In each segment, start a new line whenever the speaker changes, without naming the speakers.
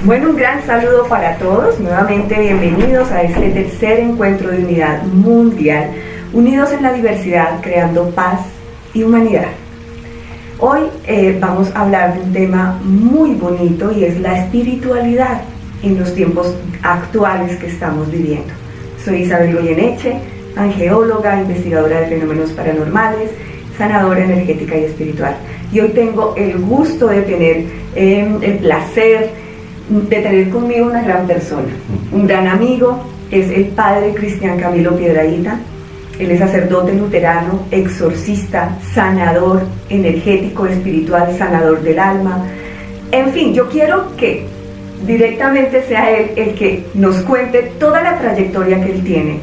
Bueno, un gran saludo para todos. Nuevamente bienvenidos a este tercer encuentro de unidad mundial, unidos en la diversidad, creando paz y humanidad. Hoy vamos a hablar de un tema muy bonito y es la espiritualidad en los tiempos actuales que estamos viviendo. Soy Isabel Goyeneche, angeóloga, investigadora de fenómenos paranormales, sanadora energética y espiritual. Y hoy tengo el gusto de tener el placer de tener conmigo una gran persona, un gran amigo. Es el padre Cristian Camilo Piedrahita. Él es sacerdote luterano, exorcista, sanador energético, espiritual, sanador del alma. En fin, yo quiero que directamente sea él el que nos cuente toda la trayectoria que él tiene,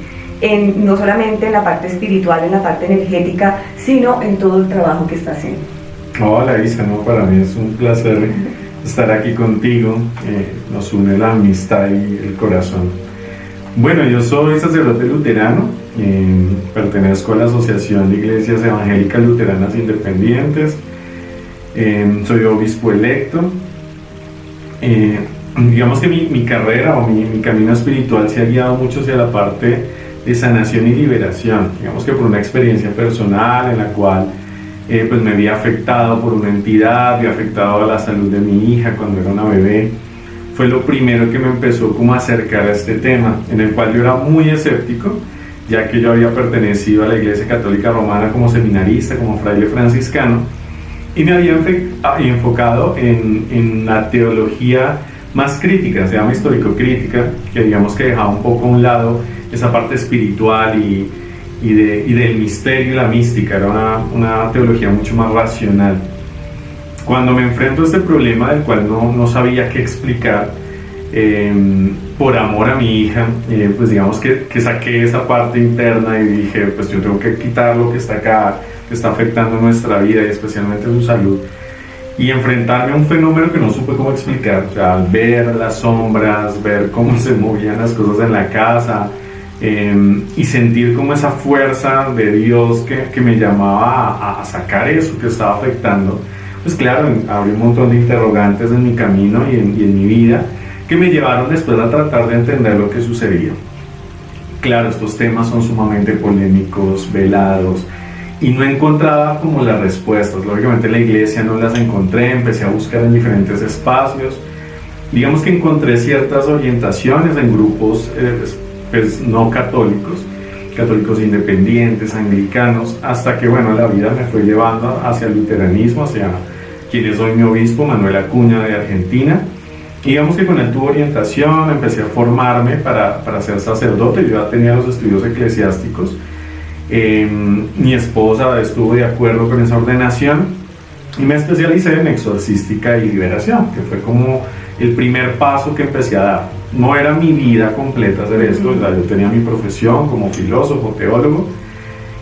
no solamente en la parte espiritual, en la parte energética, sino en todo el trabajo que está haciendo.
Hola Isa, para mí es un placer estar aquí contigo. Nos une la amistad y el corazón. Bueno, yo soy sacerdote luterano, pertenezco a la Asociación de Iglesias Evangélicas Luteranas Independientes, soy obispo electo. Digamos que mi carrera o mi camino espiritual se ha guiado mucho hacia la parte de sanación y liberación, digamos que por una experiencia personal en la cual pues me había afectado por una entidad, había afectado a la salud de mi hija cuando era una bebé. Fue lo primero que me empezó como a acercar a este tema, en el cual yo era muy escéptico, ya que yo había pertenecido a la Iglesia Católica Romana como seminarista, como fraile franciscano, y me había enfocado en la teología más crítica, se llama histórico-crítica, que digamos que dejaba un poco a un lado esa parte espiritual y del misterio y la mística. Era una teología mucho más racional. Cuando me enfrento a este problema del cual no sabía qué explicar, por amor a mi hija, pues digamos que saqué esa parte interna y dije, pues yo tengo que quitar lo que está acá, que está afectando nuestra vida y especialmente su salud, y enfrentarme a un fenómeno que no supe cómo explicar. O sea, ver las sombras, ver cómo se movían las cosas en la casa, y sentir como esa fuerza de Dios que me llamaba a sacar eso que estaba afectando. Pues claro, abrí un montón de interrogantes en mi camino y en mi vida, que me llevaron después a tratar de entender lo que sucedía. Claro, estos temas son sumamente polémicos, velados, y no encontraba como las respuestas. Lógicamente en la iglesia no las encontré, empecé a buscar en diferentes espacios. Digamos que encontré ciertas orientaciones en grupos pues no católicos independientes, anglicanos, hasta que bueno, la vida me fue llevando hacia el luteranismo, hacia quien es hoy mi obispo, Manuel Acuña, de Argentina. Y digamos que con él tuve orientación, empecé a formarme para ser sacerdote. Yo ya tenía los estudios eclesiásticos. Mi esposa estuvo de acuerdo con esa ordenación y me especialicé en exorcística y liberación, que fue como el primer paso que empecé a dar. No era mi vida completa hacer esto, o sea, yo tenía mi profesión como filósofo, teólogo,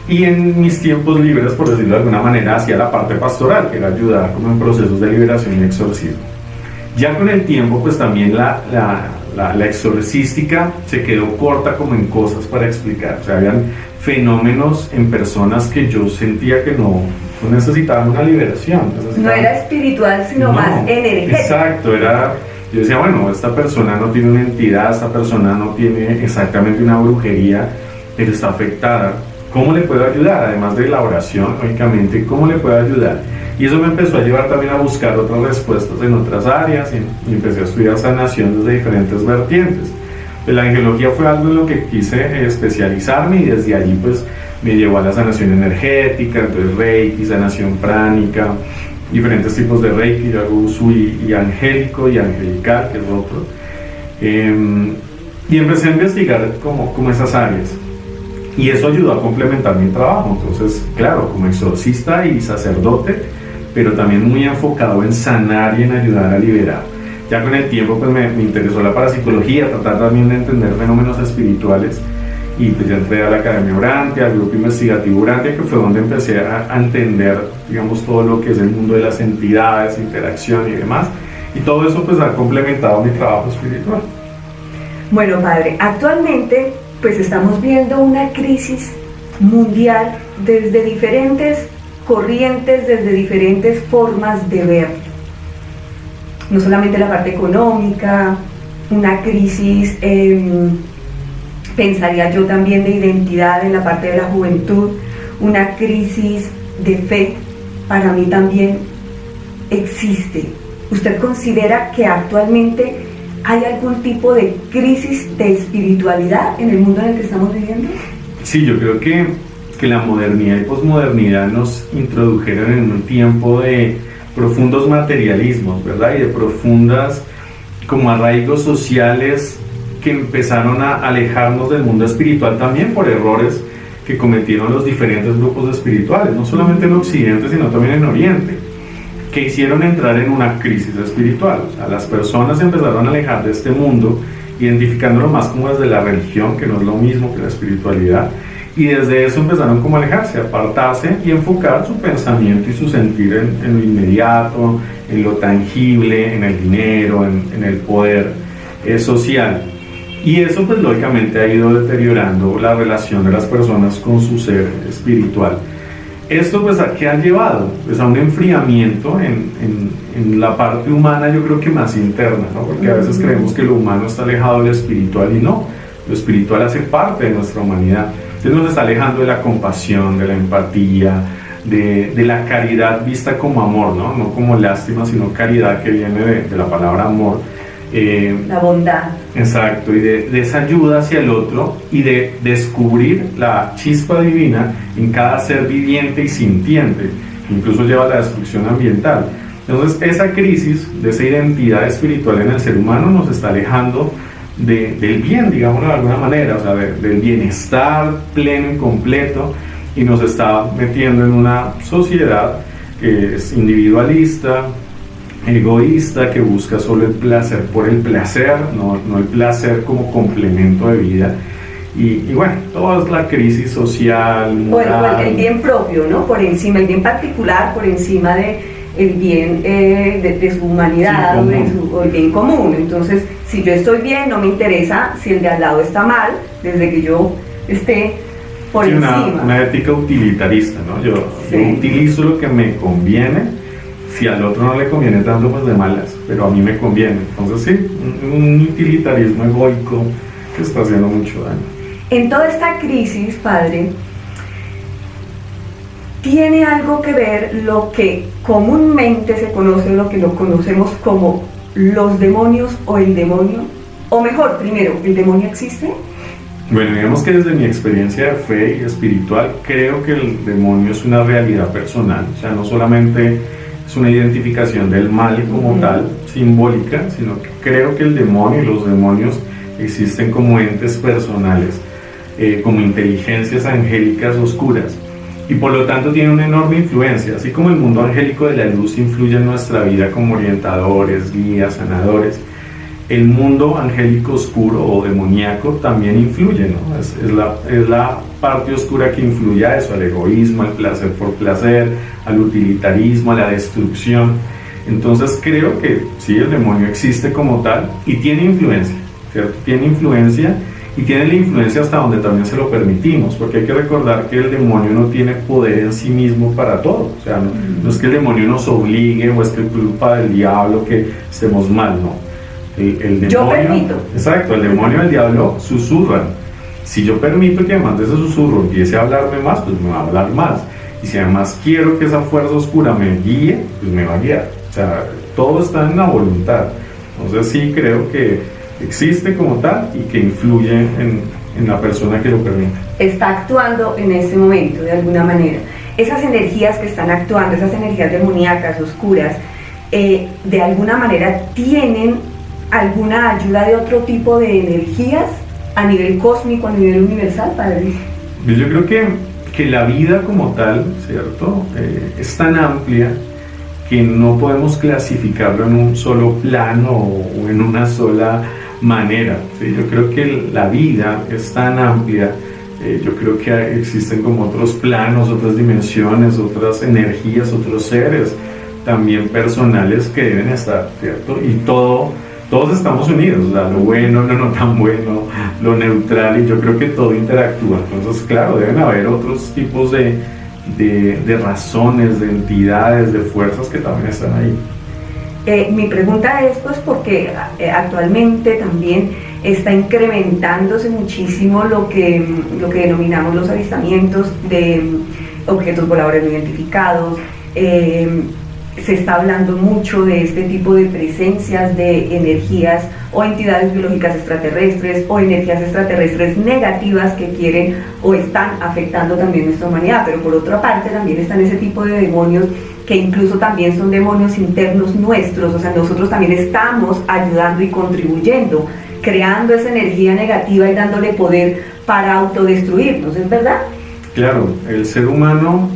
y en mis tiempos libres, por decirlo de alguna manera, hacía la parte pastoral, que era ayudar como en procesos de liberación y exorcismo. Ya con el tiempo, pues también la exorcística se quedó corta como en cosas para explicar. O sea, habían fenómenos en personas que yo sentía que no necesitaban una liberación.
No era espiritual, sino más energética.
Exacto, yo decía, bueno, esta persona no tiene una entidad, esta persona no tiene exactamente una brujería, pero está afectada. ¿Cómo le puedo ayudar? Además de la oración, lógicamente, ¿cómo le puedo ayudar? Y eso me empezó a llevar también a buscar otras respuestas en otras áreas y empecé a estudiar sanación desde diferentes vertientes. La angelología fue algo en lo que quise especializarme, y desde allí pues me llevó a la sanación energética, entonces Reiki, sanación pránica, diferentes tipos de Reiki. Yo hago uso y angélico y angelical, que es otro. Y empecé a investigar como esas áreas. Y eso ayudó a complementar mi trabajo. Entonces, claro, como exorcista y sacerdote, pero también muy enfocado en sanar y en ayudar a liberar. Ya con el tiempo pues me interesó la parapsicología, tratar también de entender fenómenos espirituales, y pues ya entré a la Academia Urantia, al grupo investigativo Urantia, que fue donde empecé a entender, digamos, todo lo que es el mundo de las entidades, interacción y demás, y todo eso pues ha complementado mi trabajo espiritual.
Bueno, padre, actualmente pues estamos viendo una crisis mundial desde diferentes corrientes, desde diferentes formas de ver. no solamente la parte económica, una crisis, pensaría yo también de identidad en la parte de la juventud, una crisis de fe, para mí también existe. ¿Usted considera que actualmente hay algún tipo de crisis de espiritualidad en el mundo en el que estamos viviendo?
Sí, yo creo que la modernidad y posmodernidad nos introdujeron en un tiempo de profundos materialismos, ¿verdad? Y de profundas como arraigos sociales que empezaron a alejarnos del mundo espiritual también por errores que cometieron los diferentes grupos espirituales, no solamente en Occidente, sino también en Oriente, que hicieron entrar en una crisis espiritual. O sea, las personas se empezaron a alejar de este mundo, identificándolo más como desde la religión, que no es lo mismo que la espiritualidad, y desde eso empezaron como a alejarse, a apartarse y enfocar su pensamiento y su sentir en lo inmediato, en lo tangible, en el dinero, en el poder social. Y eso pues lógicamente ha ido deteriorando la relación de las personas con su ser espiritual. Esto pues ¿a qué ha llevado? Pues a un enfriamiento en la parte humana, yo creo que más interna, ¿no? Porque a veces creemos que lo humano está alejado de lo espiritual y no, lo espiritual hace parte de nuestra humanidad. Entonces nos está alejando de la compasión, de la empatía, de la caridad vista como amor, ¿no? No como lástima, sino caridad, que viene de la palabra amor.
La bondad.
Exacto, y de esa ayuda hacia el otro y de descubrir la chispa divina en cada ser viviente y sintiente, que incluso lleva a la destrucción ambiental. Entonces esa crisis de esa identidad espiritual en el ser humano nos está alejando del bien, digámoslo de alguna manera, o sea, del bienestar pleno y completo, y nos está metiendo en una sociedad que es individualista, egoísta, que busca solo el placer por el placer, no el placer como complemento de vida. Y bueno, toda es la crisis social, moral.
O el bien propio, ¿no? Por encima, el bien particular por encima de el bien de su humanidad, o el bien común. Entonces, si yo estoy bien, no me interesa si el de al lado está mal, desde que yo esté por encima.
Una ética utilitarista, ¿no? Yo utilizo lo que me conviene. Si al otro no le conviene tanto, pues de malas, pero a mí me conviene. Entonces sí, un utilitarismo egoico que está haciendo mucho daño.
En toda esta crisis, padre, ¿tiene algo que ver lo que comúnmente se conoce, lo que lo conocemos como los demonios o el demonio? O mejor, primero, ¿el demonio existe?
Bueno, digamos que desde mi experiencia de fe y espiritual, creo que el demonio es una realidad personal. O sea, no solamente es una identificación del mal como tal, simbólica, sino que creo que el demonio y los demonios existen como entes personales, como inteligencias angélicas oscuras, y por lo tanto tienen una enorme influencia, así como el mundo angélico de la luz influye en nuestra vida como orientadores, guías, sanadores. El mundo angélico oscuro o demoníaco también influye, ¿no? Es la parte oscura que influye a eso, al egoísmo, al placer por placer, al utilitarismo, a la destrucción. Entonces creo que sí, el demonio existe como tal y tiene influencia, ¿cierto? Tiene influencia y tiene la influencia hasta donde también se lo permitimos, porque hay que recordar que el demonio no tiene poder en sí mismo para todo. O sea, no es que el demonio nos obligue o es que es culpa del diablo que estemos mal, no. El demonio,
yo permito.
Exacto, el demonio y el diablo susurran. Si yo permito que además de ese susurro empiece a hablarme más, pues me va a hablar más. Y si además quiero que esa fuerza oscura me guíe, pues me va a guiar. O sea, todo está en la voluntad. Entonces sí creo que existe como tal y que influye en la persona que lo permite.
Está actuando en este momento de alguna manera. Esas energías que están actuando, esas energías demoníacas, oscuras, de alguna manera tienen alguna ayuda de otro tipo de energías a nivel cósmico, a nivel universal, padre.
Yo creo que la vida como tal, ¿cierto? Es tan amplia que no podemos clasificarlo en un solo plano o en una sola manera, ¿sí? Yo creo que la vida es tan amplia, yo creo que existen como otros planos, otras dimensiones, otras energías, otros seres también personales que deben estar, ¿cierto? Y todos estamos unidos, o sea, lo bueno, lo no tan bueno, lo neutral, y yo creo que todo interactúa. Entonces, claro, deben haber otros tipos de razones, de entidades, de fuerzas que también están ahí.
Mi pregunta es pues porque actualmente también está incrementándose muchísimo lo que denominamos los avistamientos de objetos voladores no identificados. Se está hablando mucho de este tipo de presencias de energías o entidades biológicas extraterrestres o energías extraterrestres negativas que quieren o están afectando también nuestra humanidad, pero por otra parte también están ese tipo de demonios que incluso también son demonios internos nuestros, o sea, nosotros también estamos ayudando y contribuyendo, creando esa energía negativa y dándole poder para autodestruirnos, ¿es verdad?
Claro, el ser humano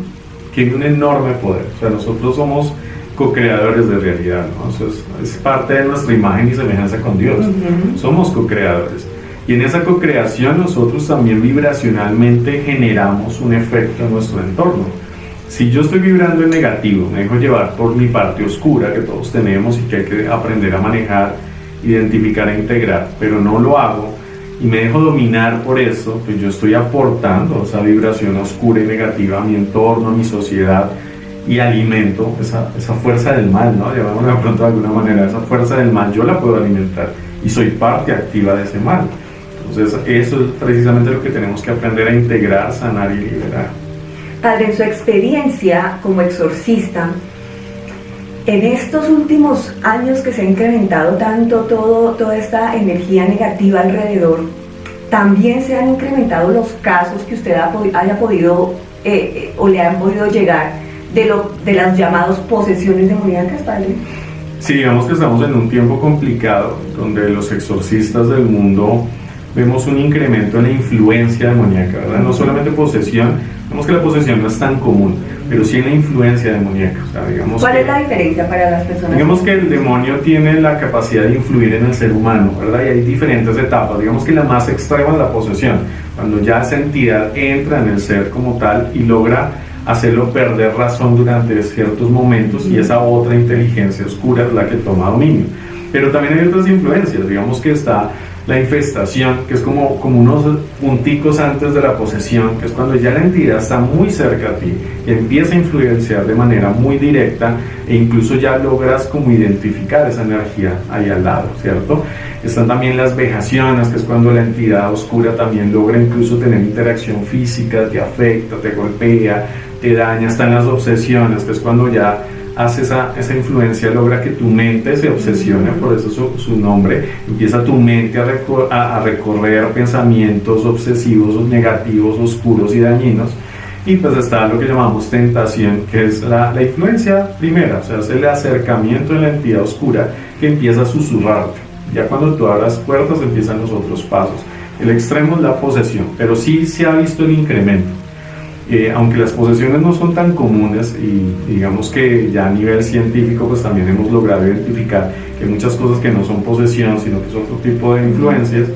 tiene un enorme poder, o sea, nosotros somos co-creadores de realidad, ¿no? Eso es parte de nuestra imagen y semejanza con Dios. Somos co-creadores. Y en esa co-creación nosotros también vibracionalmente generamos un efecto en nuestro entorno. Si yo estoy vibrando en negativo, me dejo llevar por mi parte oscura que todos tenemos y que hay que aprender a manejar, identificar e integrar, pero no lo hago y me dejo dominar por eso, pues yo estoy aportando esa vibración oscura y negativa a mi entorno, a mi sociedad, y alimento esa fuerza del mal, ¿no? Llamémoslo de pronto de alguna manera, esa fuerza del mal yo la puedo alimentar y soy parte activa de ese mal. Entonces eso es precisamente lo que tenemos que aprender a integrar, sanar y liberar.
Padre, en su experiencia como exorcista, en estos últimos años que se ha incrementado tanto toda esta energía negativa alrededor, también se han incrementado los casos que usted haya podido o le han podido llegar de las llamadas posesiones demoníacas, Padre.
Sí, digamos que estamos en un tiempo complicado donde los exorcistas del mundo vemos un incremento en la influencia demoníaca, ¿verdad? No solamente posesión, vemos que la posesión no es tan común, pero sí en la influencia demoníaca. O sea, digamos
¿cuál es la diferencia para las personas?
Digamos que el demonio tiene la capacidad de influir en el ser humano, ¿verdad? Y hay diferentes etapas. Digamos que la más extrema es la posesión, cuando ya esa entidad entra en el ser como tal y logra hacerlo perder razón durante ciertos momentos, y esa otra inteligencia oscura es la que toma dominio. Pero también hay otras influencias, digamos que está la infestación, que es como unos punticos antes de la posesión, que es cuando ya la entidad está muy cerca a ti y empieza a influenciar de manera muy directa e incluso ya logras como identificar esa energía ahí al lado, ¿cierto? Están también las vejaciones, que es cuando la entidad oscura también logra incluso tener interacción física, te afecta, te golpea, te daña. Están las obsesiones, que es cuando ya hace esa influencia, logra que tu mente se obsesione, por eso su nombre, empieza tu mente a recorrer pensamientos obsesivos, negativos, oscuros y dañinos. Y pues está lo que llamamos tentación, que es la influencia primera, o sea, es el acercamiento de la entidad oscura que empieza a susurrarte. Ya cuando tú abras puertas empiezan los otros pasos. El extremo es la posesión, pero sí se ha visto el incremento. Aunque las posesiones no son tan comunes, y digamos que ya a nivel científico pues también hemos logrado identificar que hay muchas cosas que no son posesión, sino que es otro tipo de influencias,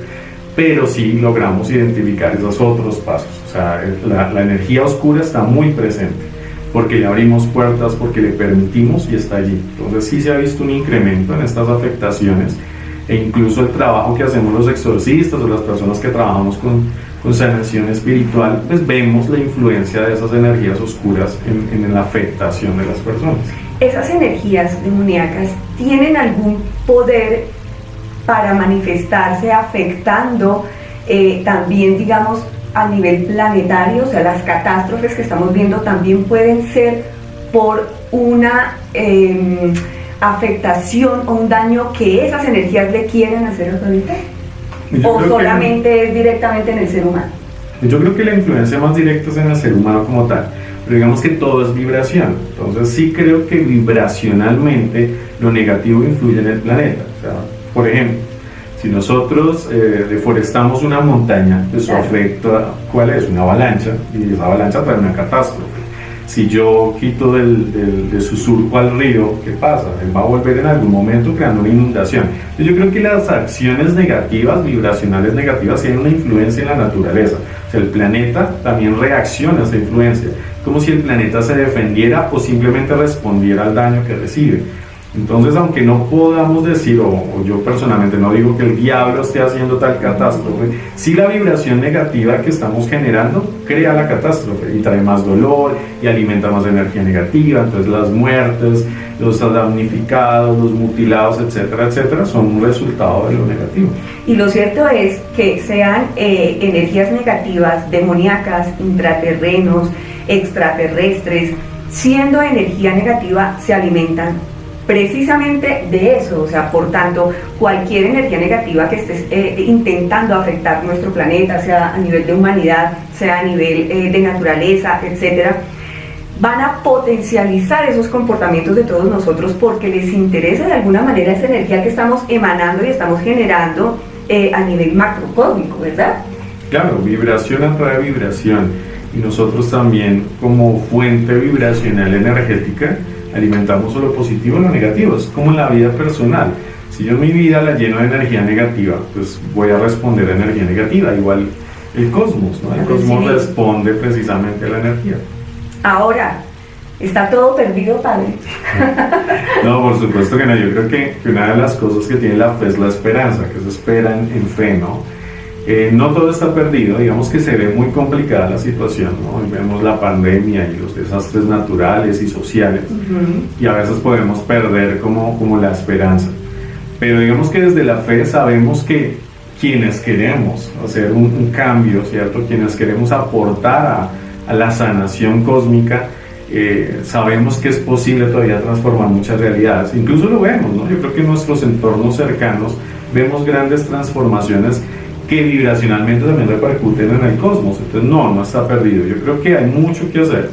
pero sí logramos identificar esos otros pasos. O sea, la energía oscura está muy presente, porque le abrimos puertas, porque le permitimos y está allí. Entonces sí se ha visto un incremento en estas afectaciones, e incluso el trabajo que hacemos los exorcistas o las personas que trabajamos con sanación espiritual, pues vemos la influencia de esas energías oscuras en la afectación de las personas.
¿Esas energías demoníacas tienen algún poder para manifestarse afectando también, digamos, a nivel planetario? O sea, las catástrofes que estamos viendo también pueden ser por una afectación o un daño que esas energías le quieren hacer al planeta. ¿O solamente es directamente en el ser humano?
Yo creo que la influencia más directa es en el ser humano como tal, pero digamos que todo es vibración. Entonces sí creo que vibracionalmente lo negativo influye en el planeta. O sea, por ejemplo, si nosotros deforestamos una montaña, pues su afecto, ¿cuál es? Una avalancha, y esa avalancha trae una catástrofe. Si yo quito de su surco al río, ¿qué pasa? Él va a volver en algún momento creando una inundación. Entonces yo creo que las acciones negativas, vibracionales negativas, tienen una influencia en la naturaleza. O sea, el planeta también reacciona a esa influencia, como si el planeta se defendiera o simplemente respondiera al daño que recibe. Entonces, aunque no podamos decir, o yo personalmente no digo que el diablo esté haciendo tal catástrofe, sí la vibración negativa que estamos generando crea la catástrofe y trae más dolor y alimenta más energía negativa. Entonces las muertes, los damnificados, los mutilados, etcétera, etcétera, son un resultado de lo negativo.
Y lo cierto es que sean energías negativas, demoníacas, intraterrenos, extraterrestres, siendo energía negativa, se alimentan precisamente de eso. O sea, por tanto, cualquier energía negativa que esté intentando afectar nuestro planeta, sea a nivel de humanidad, sea a nivel de naturaleza, etcétera, van a potencializar esos comportamientos de todos nosotros porque les interesa de alguna manera esa energía que estamos emanando y estamos generando a nivel macrocósmico, ¿verdad?
Claro, vibración atrae vibración, y nosotros también, como fuente vibracional energética, alimentamos lo positivo y lo negativo. Es como en la vida personal. Si yo mi vida la lleno de energía negativa, pues voy a responder a energía negativa. Igual el cosmos, ¿no? El cosmos responde precisamente a la energía.
Ahora, ¿está todo perdido, padre?
No, por supuesto que no. Yo creo que una de las cosas que tiene la fe es la esperanza, que se espera en fe, ¿no? No todo está perdido, digamos que se ve muy complicada la situación, ¿no? Hoy vemos la pandemia y los desastres naturales y sociales, y a veces podemos perder como la esperanza. Pero digamos que desde la fe sabemos que quienes queremos hacer un cambio, ¿cierto? Quienes queremos aportar a la sanación cósmica, sabemos que es posible todavía transformar muchas realidades. Incluso lo vemos, ¿no? Yo creo que en nuestros entornos cercanos vemos grandes transformaciones que vibracionalmente también repercuten en el cosmos. Entonces no está perdido. Yo creo que hay mucho que hacer,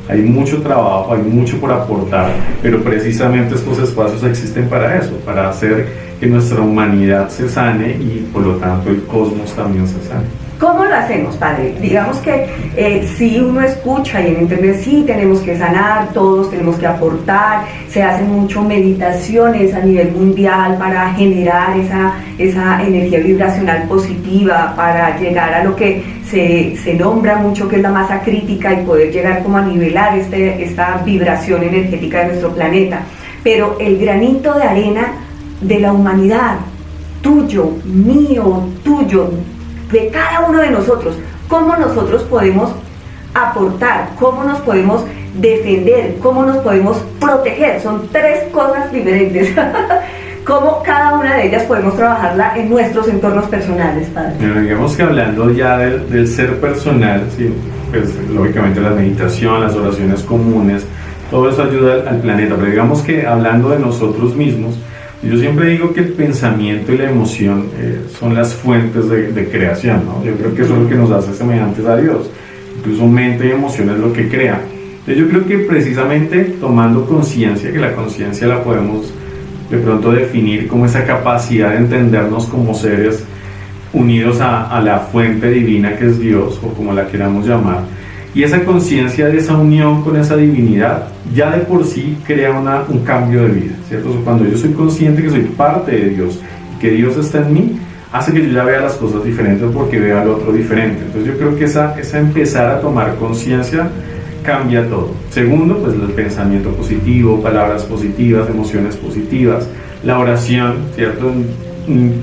hay mucho trabajo, hay mucho por aportar, pero precisamente estos espacios existen para eso, para hacer que nuestra humanidad se sane y por lo tanto el cosmos también se sane.
¿Cómo lo hacemos, padre? Digamos que si uno escucha y en internet sí tenemos que sanar, todos tenemos que aportar, se hacen mucho meditaciones a nivel mundial para generar esa energía vibracional positiva, para llegar a lo que se nombra mucho que es la masa crítica y poder llegar como a nivelar esta vibración energética de nuestro planeta. Pero el granito de arena de la humanidad, tuyo, mío, tuyo, de cada uno de nosotros, cómo nosotros podemos aportar, cómo nos podemos defender, cómo nos podemos proteger. Son tres cosas diferentes. Cómo cada una de ellas podemos trabajarla en nuestros entornos personales, padre.
Bueno, digamos que hablando ya del ser personal, ¿sí? Pues lógicamente la meditación, las oraciones comunes, todo eso ayuda al planeta, pero digamos que hablando de nosotros mismos, yo siempre digo que el pensamiento y la emoción son las fuentes de creación, ¿no? Yo creo que eso es lo que nos hace semejantes a Dios. Incluso mente y emoción es lo que crea. Entonces yo creo que precisamente tomando conciencia, que la conciencia la podemos de pronto definir como esa capacidad de entendernos como seres unidos a la fuente divina que es Dios, o como la queramos llamar, y esa conciencia de esa unión con esa divinidad ya de por sí crea un cambio de vida, ¿cierto? O sea, cuando yo soy consciente que soy parte de Dios, que Dios está en mí, hace que yo ya vea las cosas diferentes porque vea al otro diferente. Entonces yo creo que esa empezar a tomar conciencia cambia todo. Segundo, pues el pensamiento positivo, palabras positivas, emociones positivas, la oración, ¿cierto?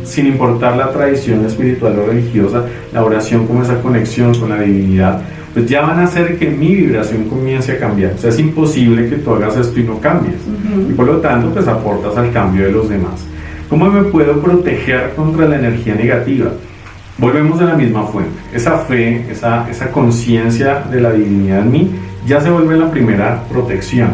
Sin importar la tradición espiritual o religiosa, la oración como esa conexión con la divinidad, pues ya van a hacer que mi vibración comience a cambiar. O sea, es imposible que tú hagas esto y no cambies. Y por lo tanto, pues aportas al cambio de los demás. ¿Cómo me puedo proteger contra la energía negativa? Volvemos a la misma fuente. Esa fe, esa conciencia de la divinidad en mí, ya se vuelve la primera protección.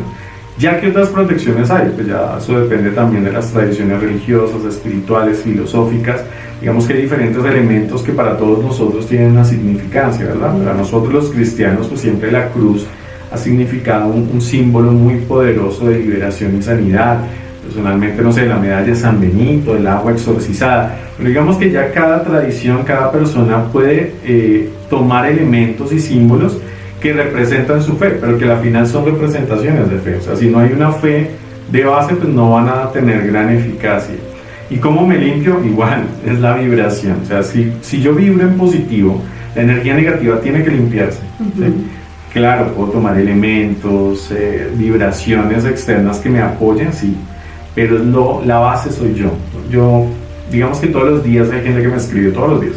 Ya que otras protecciones hay, pues ya eso depende también de las tradiciones religiosas, espirituales, filosóficas. Digamos que hay diferentes elementos que para todos nosotros tienen una significancia, ¿verdad? Para nosotros los cristianos, pues siempre la cruz ha significado un símbolo muy poderoso de liberación y sanidad. Personalmente, no sé, la medalla de San Benito, el agua exorcizada. Pero digamos que ya cada tradición, cada persona puede tomar elementos y símbolos que representan su fe, pero que al final son representaciones de fe. O sea, si no hay una fe de base, pues no van a tener gran eficacia. ¿Y cómo me limpio? Igual, es la vibración. O sea, si yo vibro en positivo, la energía negativa tiene que limpiarse. ¿Sí? Claro, puedo tomar elementos, vibraciones externas que me apoyen, sí, pero la base soy yo. Yo, digamos que todos los días hay gente que me escribe, todos los días.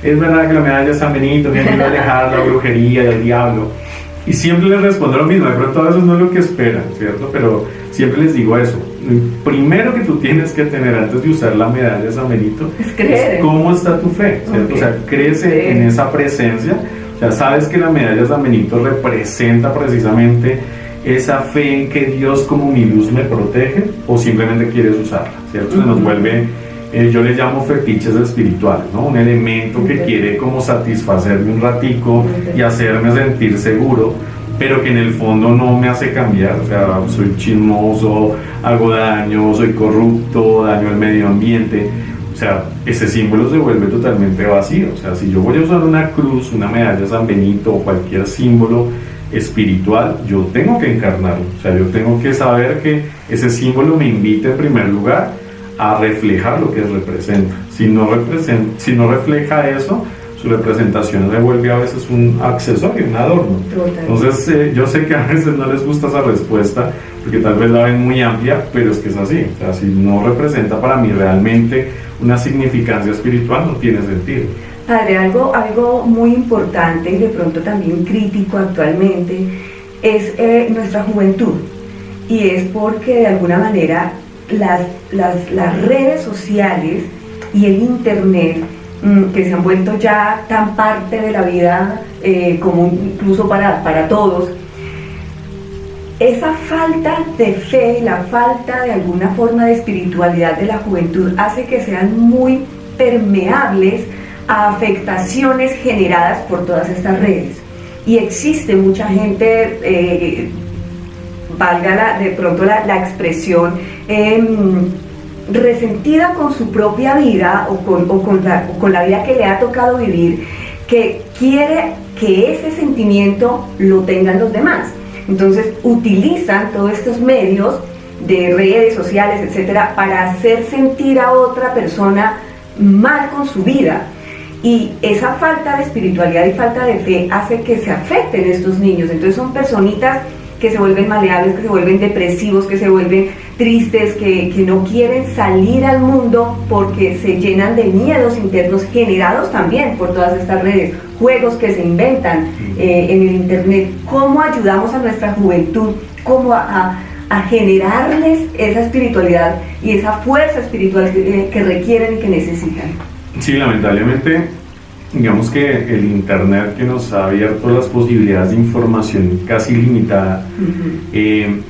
Es verdad que la medalla de San Benito me ayuda a alejar la brujería y el diablo. Y siempre les respondo lo mismo, de pronto a veces no es lo que esperan, ¿cierto? Pero siempre les digo eso. Lo primero que tú tienes que tener antes de usar la medalla de San Benito es cómo está tu fe, ¿cierto? Okay. O sea, crece en esa presencia. O sea, sabes que la medalla de San Benito representa precisamente esa fe en que Dios como mi luz me protege, o simplemente quieres usarla, ¿cierto? Se nos vuelve, yo le llamo fetiches espirituales, ¿no? Un elemento que quiere como satisfacerme un ratico y hacerme sentir seguro, pero que en el fondo no me hace cambiar. O sea, soy chismoso, hago daño, soy corrupto, daño al medio ambiente. O sea, ese símbolo se vuelve totalmente vacío. O sea, si yo voy a usar una cruz, una medalla de San Benito o cualquier símbolo espiritual, yo tengo que encarnarlo. O sea, yo tengo que saber que ese símbolo me invita en primer lugar a reflejar lo que representa. Si no refleja eso, su representación se vuelve a veces un accesorio, un adorno. Entonces, yo sé que a veces no les gusta esa respuesta, porque tal vez la ven muy amplia, pero es que es así. O sea, si no representa para mí realmente una significancia espiritual, no tiene sentido.
Padre, algo muy importante y de pronto también crítico actualmente es nuestra juventud, y es porque de alguna manera las redes sociales y el internet, que se han vuelto ya tan parte de la vida común, incluso para todos, esa falta de fe, la falta de alguna forma de espiritualidad de la juventud hace que sean muy permeables a afectaciones generadas por todas estas redes. Y existe mucha gente, valga de pronto la expresión, resentida con su propia vida o con la vida que le ha tocado vivir, que quiere que ese sentimiento lo tengan los demás. Entonces utilizan todos estos medios de redes sociales, etcétera, para hacer sentir a otra persona mal con su vida. Y esa falta de espiritualidad y falta de fe hace que se afecten estos niños. Entonces son personitas que se vuelven maleables, que se vuelven depresivos, que se vuelven tristes, que no quieren salir al mundo porque se llenan de miedos internos generados también por todas estas redes, juegos que se inventan en el internet. ¿Cómo ayudamos a nuestra juventud a generarles esa espiritualidad y esa fuerza espiritual que requieren y que necesitan?
Sí, lamentablemente, digamos que el internet, que nos ha abierto las posibilidades de información casi ilimitada,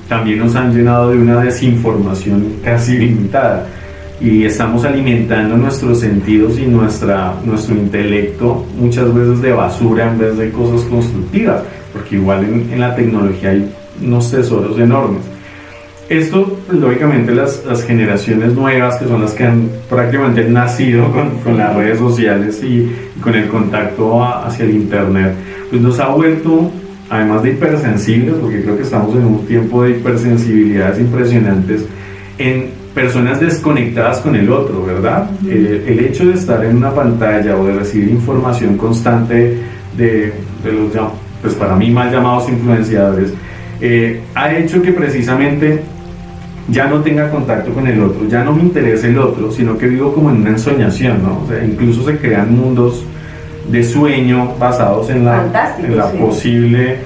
también nos han llenado de una desinformación casi ilimitada, y estamos alimentando nuestros sentidos y nuestro intelecto muchas veces de basura en vez de cosas constructivas, porque igual en la tecnología hay unos tesoros enormes. Esto, lógicamente, las generaciones nuevas, que son las que han prácticamente nacido con las redes sociales y con el contacto hacia el internet, pues nos ha vuelto, además de hipersensibles, porque creo que estamos en un tiempo de hipersensibilidades impresionantes, en personas desconectadas con el otro, ¿verdad? El hecho de estar en una pantalla o de recibir información constante de los, pues para mí, mal llamados influenciadores, ha hecho que precisamente ya no tenga contacto con el otro, ya no me interesa el otro, sino que vivo como en una ensoñación, ¿no? O sea, incluso se crean mundos de sueño basados en la posible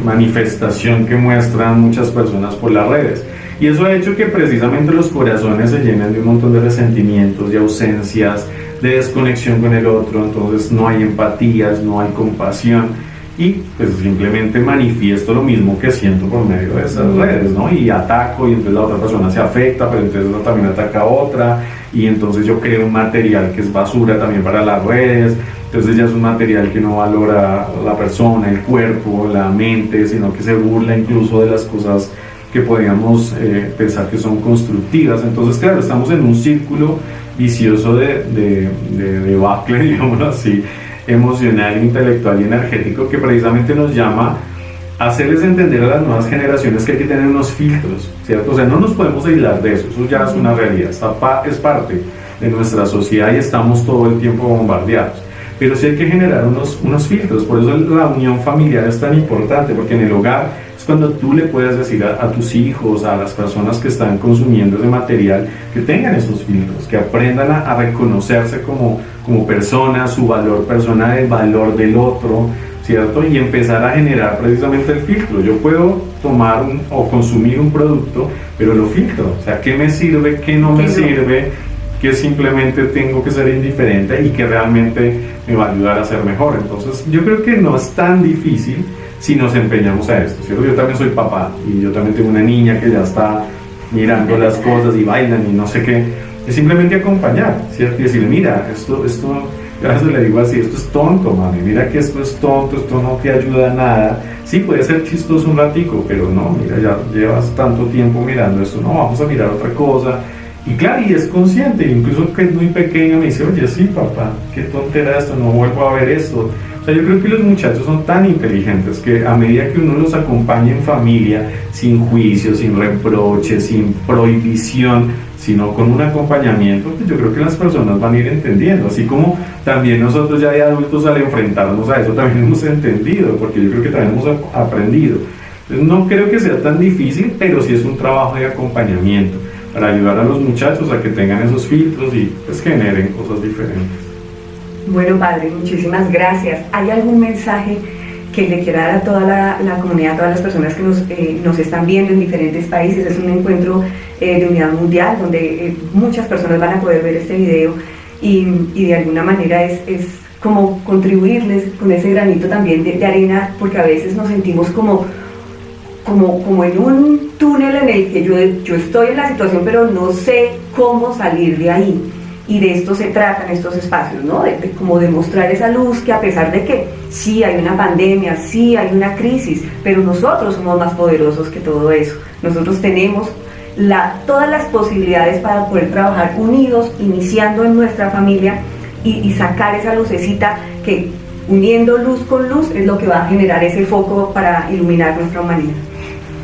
manifestación que muestran muchas personas por las redes. Y eso ha hecho que precisamente los corazones se llenen de un montón de resentimientos, de ausencias, de desconexión con el otro. Entonces no hay empatías, no hay compasión, y pues simplemente manifiesto lo mismo que siento por medio de esas redes, ¿no? Y ataco, y entonces la otra persona se afecta, pero entonces uno también ataca a otra, y entonces yo creo un material que es basura también para las redes. Entonces ya es un material que no valora la persona, el cuerpo, la mente, sino que se burla incluso de las cosas que podríamos pensar que son constructivas. Entonces, claro, estamos en un círculo vicioso de debacle, digámoslo así, emocional, intelectual y energético, que precisamente nos llama a hacerles entender a las nuevas generaciones que hay que tener unos filtros, ¿cierto? O sea, no nos podemos aislar de eso, eso ya es una realidad, es parte de nuestra sociedad y estamos todo el tiempo bombardeados. Pero sí hay que generar unos filtros. Por eso la unión familiar es tan importante, porque en el hogar es es cuando tú le puedes decir a tus hijos, a las personas que están consumiendo ese material, que tengan esos filtros, que aprendan a reconocerse como personas, su valor personal, el valor del otro, ¿cierto? Y empezar a generar precisamente el filtro. Yo puedo tomar o consumir un producto, pero lo filtro. O sea, ¿qué me sirve? ¿Qué no me sirve? Que simplemente tengo que ser indiferente y que realmente me va a ayudar a ser mejor. Entonces, yo creo que no es tan difícil si nos empeñamos a esto, ¿cierto? Yo también soy papá y yo también tengo una niña que ya está mirando las cosas y bailan y no sé qué. Es simplemente acompañar, ¿cierto? Y decirle, mira, esto, a veces le digo así, esto es tonto, mami, mira que esto es tonto, esto no te ayuda a nada. Sí, puede ser chistoso un ratico, pero no, mira, ya llevas tanto tiempo mirando esto, no, vamos a mirar otra cosa. Y claro, y es consciente, incluso que es muy pequeño me dice, oye, sí, papá, qué tontera esto, no vuelvo a ver esto. O sea, yo creo que los muchachos son tan inteligentes que a medida que uno los acompaña en familia, sin juicio, sin reproche, sin prohibición, sino con un acompañamiento, pues yo creo que las personas van a ir entendiendo, así como también nosotros ya de adultos al enfrentarnos a eso también hemos entendido, porque yo creo que también hemos aprendido. Entonces no creo que sea tan difícil, pero sí es un trabajo de acompañamiento para ayudar a los muchachos a que tengan esos filtros y pues generen cosas diferentes.
Bueno, padre, muchísimas gracias. ¿Hay algún mensaje que le quiera dar a toda la comunidad, a todas las personas que nos están viendo en diferentes países? Es un encuentro de unidad mundial donde muchas personas van a poder ver este video y de alguna manera es como contribuirles con ese granito también de arena, porque a veces nos sentimos como en un túnel en el que yo estoy en la situación pero no sé cómo salir de ahí. Y de esto se tratan estos espacios, ¿no? De como demostrar esa luz que a pesar de que sí hay una pandemia, sí hay una crisis, pero nosotros somos más poderosos que todo eso. Nosotros tenemos todas las posibilidades para poder trabajar unidos, iniciando en nuestra familia y sacar esa lucecita que uniendo luz con luz es lo que va a generar ese foco para iluminar nuestra humanidad.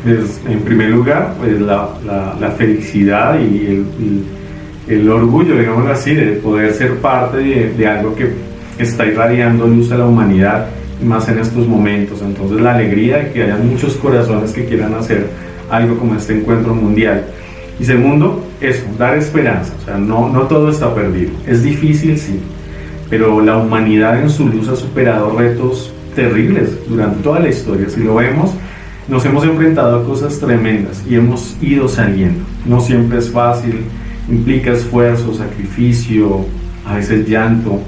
Pues, en primer lugar, pues la felicidad y el orgullo, digamos así, de poder ser parte de algo que está irradiando luz a la humanidad, más en estos momentos. Entonces la alegría de que haya muchos corazones que quieran hacer algo como este encuentro mundial. Y segundo, eso, dar esperanza. O sea, no todo está perdido. Es difícil, sí, pero la humanidad en su luz ha superado retos terribles durante toda la historia. Si lo vemos, nos hemos enfrentado a cosas tremendas y hemos ido saliendo. No siempre es fácil, implica esfuerzo, sacrificio, a veces llanto,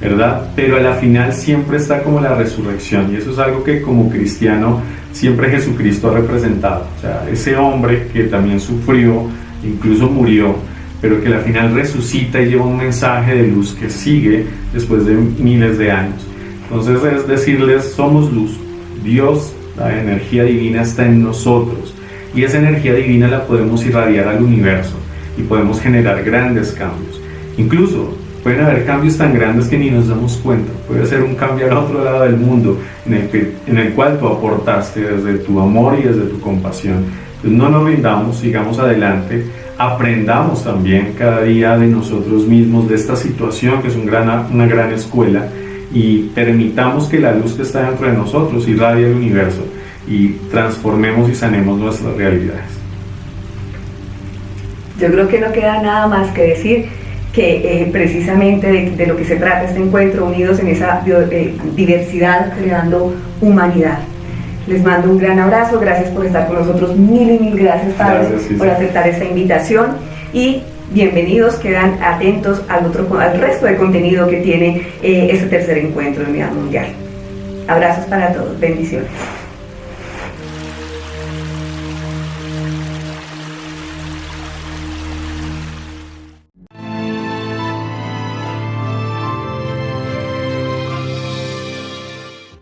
¿verdad? Pero a la final siempre está como la resurrección, y eso es algo que como cristiano siempre Jesucristo ha representado. O sea, ese hombre que también sufrió, incluso murió, pero que a la final resucita y lleva un mensaje de luz que sigue después de miles de años. Entonces es decirles, somos luz, Dios, la energía divina está en nosotros, y esa energía divina la podemos irradiar al universo y podemos generar grandes cambios. Incluso pueden haber cambios tan grandes que ni nos damos cuenta. Puede ser un cambio al otro lado del mundo en el cual tú aportaste desde tu amor y desde tu compasión. Entonces no nos rindamos, sigamos adelante, aprendamos también cada día de nosotros mismos, de esta situación que es una gran escuela, y permitamos que la luz que está dentro de nosotros irradie el universo y transformemos y sanemos nuestras realidades.
Yo creo que no queda nada más que decir que precisamente de lo que se trata este encuentro, unidos en esa diversidad, creando humanidad. Les mando un gran abrazo, gracias por estar con nosotros, mil y mil gracias, padre, por aceptar esta invitación, y bienvenidos, quedan atentos al resto de contenido que tiene este tercer encuentro de unidad mundial. Abrazos para todos, bendiciones.